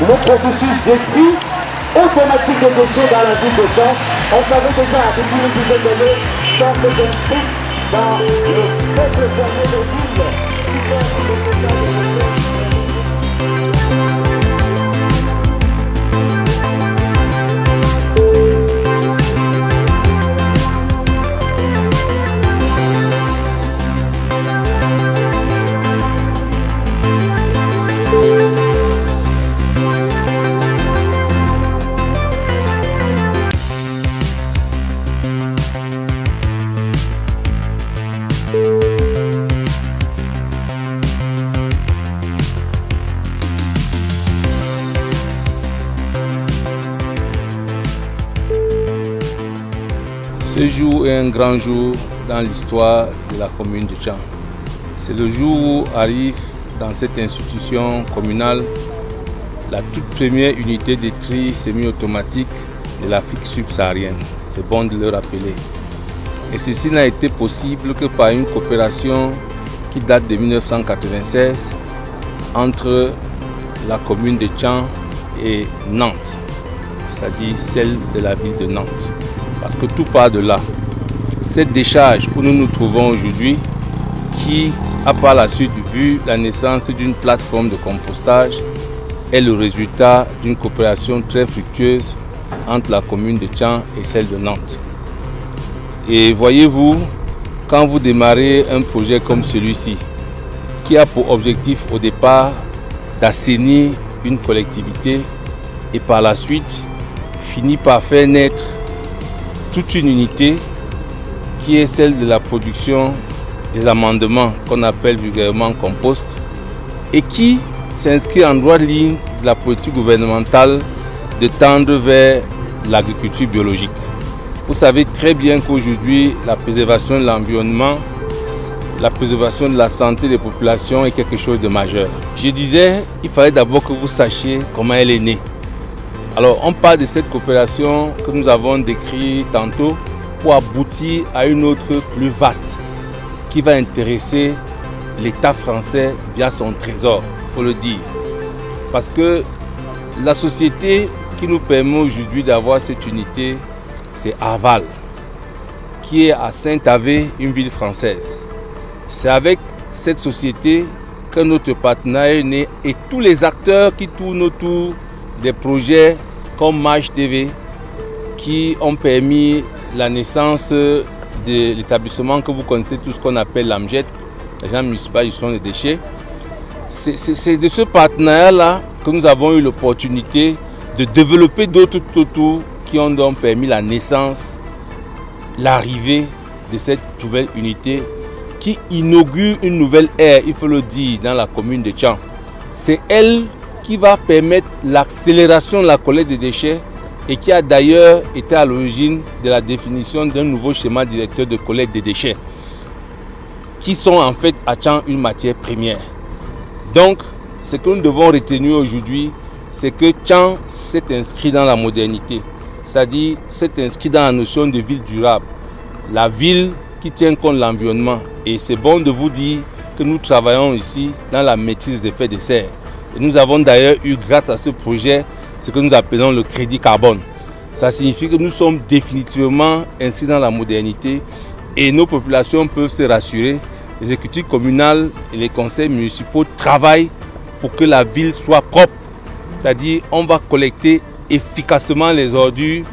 le processus gestion automatique des déchets dans la ville de Caen. On savait déjà depuis une dizaine d'années, Caen s'est inscrit dans le peuple fermé de ville qui fait le total de Ce jour est un grand jour dans l'histoire de la commune de Caen. C'est le jour où arrive dans cette institution communale la toute première unité de tri semi-automatique de l'Afrique subsaharienne. C'est bon de le rappeler. Et ceci n'a été possible que par une coopération qui date de 1996 entre la commune de Caen et Nantes, c'est-à-dire celle de la ville de Nantes. Parce que tout part de là. Cette décharge où nous nous trouvons aujourd'hui, qui a par la suite vu la naissance d'une plateforme de compostage, est le résultat d'une coopération très fructueuse entre la commune de Caen et celle de Nantes. Et voyez-vous, quand vous démarrez un projet comme celui-ci, qui a pour objectif au départ d'assainir une collectivité et par la suite finit par faire naître toute une unité qui est celle de la production des amendements qu'on appelle vulgairement compost et qui s'inscrit en droite ligne de la politique gouvernementale de tendre vers l'agriculture biologique. Vous savez très bien qu'aujourd'hui, la préservation de l'environnement, la préservation de la santé des populations est quelque chose de majeur. Je disais, il fallait d'abord que vous sachiez comment elle est née. Alors, on parle de cette coopération que nous avons décrite tantôt pour aboutir à une autre plus vaste qui va intéresser l'État français via son trésor, il faut le dire. Parce que la société qui nous permet aujourd'hui d'avoir cette unité, c'est Arval, qui est à Saint-Avé, une ville française. C'est avec cette société que notre partenariat est né et tous les acteurs qui tournent autour des projets comme Mage TV qui ont permis la naissance de l'établissement que vous connaissez tous, qu'on appelle l'AMJET, l'agence municipale de gestion des déchets. C'est de ce partenariat-là que nous avons eu l'opportunité de développer d'autres tout autour qui ont donc permis la naissance, l'arrivée de cette nouvelle unité qui inaugure une nouvelle ère, il faut le dire, dans la commune de Caen. C'est elle qui va permettre l'accélération de la collecte des déchets et qui a d'ailleurs été à l'origine de la définition d'un nouveau schéma directeur de collecte des déchets qui sont en fait à Caen une matière première. Donc, ce que nous devons retenir aujourd'hui, c'est que Caen s'est inscrit dans la modernité, c'est-à-dire s'est inscrit dans la notion de ville durable, la ville qui tient compte de l'environnement. Et c'est bon de vous dire que nous travaillons ici dans la maîtrise des effets de serre. Et nous avons d'ailleurs eu, grâce à ce projet, ce que nous appelons le crédit carbone. Ça signifie que nous sommes définitivement inscrits dans la modernité et nos populations peuvent se rassurer. Les exécutifs communaux et les conseils municipaux travaillent pour que la ville soit propre. C'est-à-dire on va collecter efficacement les ordures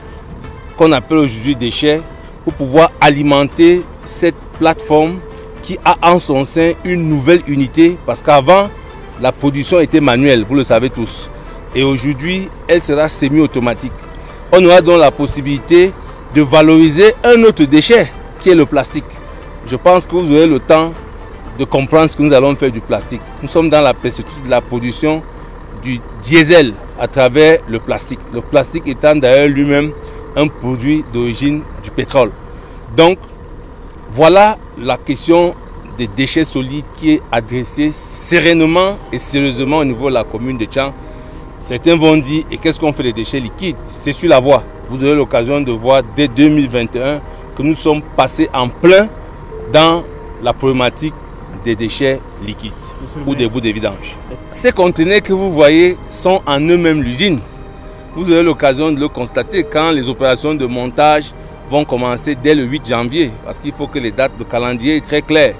qu'on appelle aujourd'hui déchets pour pouvoir alimenter cette plateforme qui a en son sein une nouvelle unité parce qu'avant, la production était manuelle, vous le savez tous. Et aujourd'hui, elle sera semi-automatique. On aura donc la possibilité de valoriser un autre déchet qui est le plastique. Je pense que vous aurez le temps de comprendre ce que nous allons faire du plastique. Nous sommes dans la perspective de la production du diesel à travers le plastique. Le plastique étant d'ailleurs lui-même un produit d'origine du pétrole. Donc, voilà la question des déchets solides qui est adressée sereinement et sérieusement au niveau de la commune de Caen. Certains vont dire, et qu'est-ce qu'on fait des déchets liquides? C'est sur la voie. Vous aurez l'occasion de voir dès 2021 que nous sommes passés en plein dans la problématique des déchets liquides ou des bouts de vidange. Ces conteneurs que vous voyez sont en eux-mêmes l'usine. Vous aurez l'occasion de le constater quand les opérations de montage vont commencer dès le 8 janvier, parce qu'il faut que les dates de calendrier soient très claires.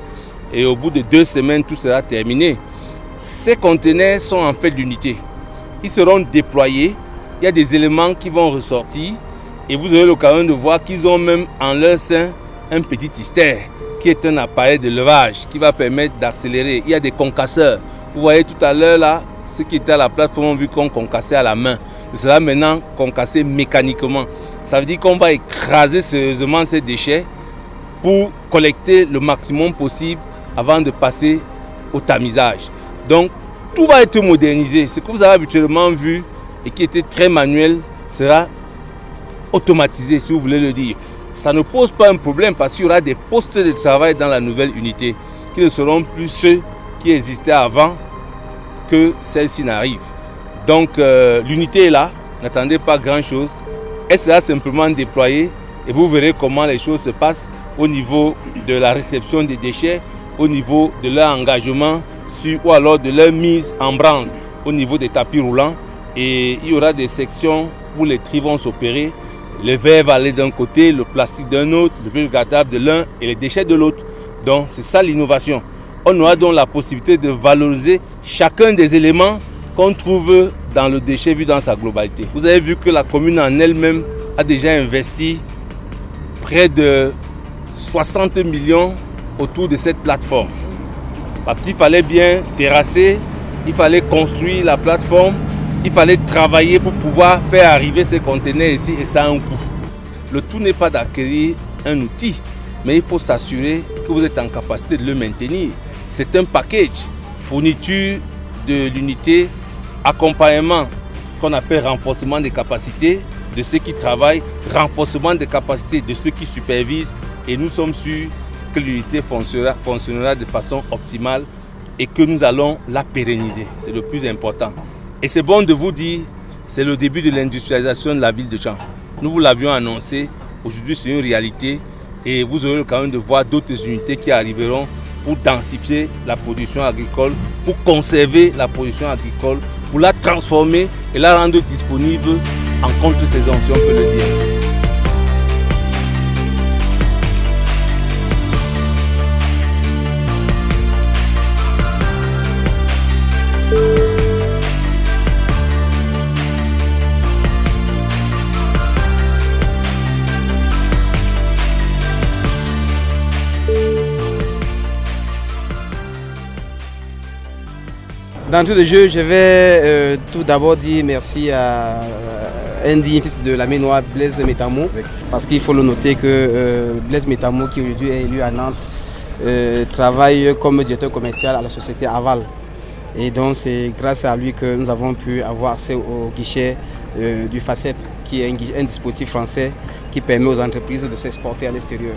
Et au bout de 2 semaines, tout sera terminé. Ces conteneurs sont en fait l'unité. Ils seront déployés, il y a des éléments qui vont ressortir et vous aurez l'occasion de voir qu'ils ont même en leur sein un petit hyster qui est un appareil de levage qui va permettre d'accélérer. Il y a des concasseurs. Vous voyez tout à l'heure là, ceux qui étaient à la plateforme ont vu qu'on concassait à la main. Ce sera maintenant concassé mécaniquement. Ça veut dire qu'on va écraser sérieusement ces déchets pour collecter le maximum possible avant de passer au tamisage. Donc tout va être modernisé. Ce que vous avez habituellement vu et qui était très manuel sera automatisé, si vous voulez le dire. Ça ne pose pas un problème parce qu'il y aura des postes de travail dans la nouvelle unité qui ne seront plus ceux qui existaient avant que celle-ci n'arrive. Donc l'unité est là, n'attendez pas grand-chose. Elle sera simplement déployée et vous verrez comment les choses se passent au niveau de la réception des déchets, au niveau de leur engagement ou alors de leur mise en branle au niveau des tapis roulants. Et il y aura des sections où les tri vont s'opérer. Le verre va aller d'un côté, le plastique d'un autre, le biodégradable de l'un et les déchets de l'autre. Donc c'est ça l'innovation. On aura donc la possibilité de valoriser chacun des éléments qu'on trouve dans le déchet vu dans sa globalité. Vous avez vu que la commune en elle-même a déjà investi près de 60 millions autour de cette plateforme. Parce qu'il fallait bien terrasser, il fallait construire la plateforme, il fallait travailler pour pouvoir faire arriver ces conteneurs ici et ça a un coût. Le tout n'est pas d'acquérir un outil, mais il faut s'assurer que vous êtes en capacité de le maintenir. C'est un package, fourniture de l'unité, accompagnement, ce qu'on appelle renforcement des capacités de ceux qui travaillent, renforcement des capacités de ceux qui supervisent et nous sommes sûrs que l'unité fonctionnera de façon optimale et que nous allons la pérenniser. C'est le plus important. Et c'est bon de vous dire, c'est le début de l'industrialisation de la ville de Tchang. Nous vous l'avions annoncé, aujourd'hui c'est une réalité et vous aurez l'occasion de voir d'autres unités qui arriveront pour densifier la production agricole, pour conserver la production agricole, pour la transformer et la rendre disponible en contre-saison, si on peut le dire. D'entrée de jeu, je vais tout d'abord dire merci à un digne fils de la Ménoire, Blaise Métamo, parce qu'il faut le noter que Blaise Métamo, qui aujourd'hui est élu à Nantes, travaille comme directeur commercial à la société Aval. Et donc c'est grâce à lui que nous avons pu avoir accès au guichet du FACEP, qui est un dispositif français qui permet aux entreprises de s'exporter à l'extérieur.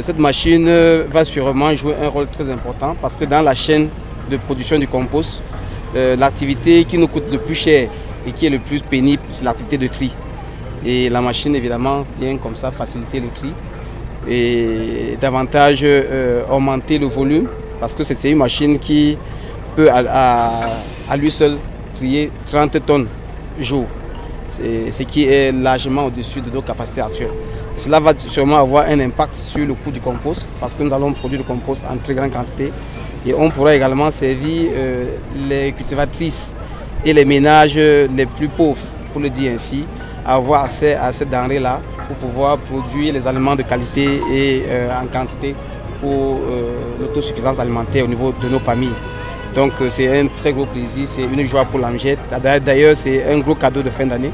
Cette machine va sûrement jouer un rôle très important parce que dans la chaîne de production du compost, l'activité qui nous coûte le plus cher et qui est le plus pénible, c'est l'activité de tri. Et la machine évidemment vient comme ça faciliter le tri et davantage augmenter le volume parce que c'est une machine qui peut à lui seul trier 30 tonnes jour, ce qui est largement au-dessus de nos capacités actuelles. Cela va sûrement avoir un impact sur le coût du compost parce que nous allons produire du compost en très grande quantité. Et on pourra également servir les cultivatrices et les ménages les plus pauvres, pour le dire ainsi, à avoir accès à cette denrée-là pour pouvoir produire les aliments de qualité et en quantité pour l'autosuffisance alimentaire au niveau de nos familles. Donc c'est un très gros plaisir, c'est une joie pour l'AMJET. D'ailleurs, c'est un gros cadeau de fin d'année.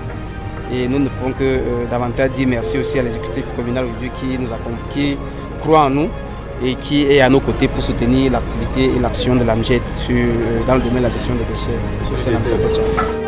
Et nous ne pouvons que davantage dire merci aussi à l'exécutif communal aujourd'hui qui croit en nous et qui est à nos côtés pour soutenir l'activité et l'action de l'AMJET dans le domaine de la gestion des déchets au sein de l'AMJET.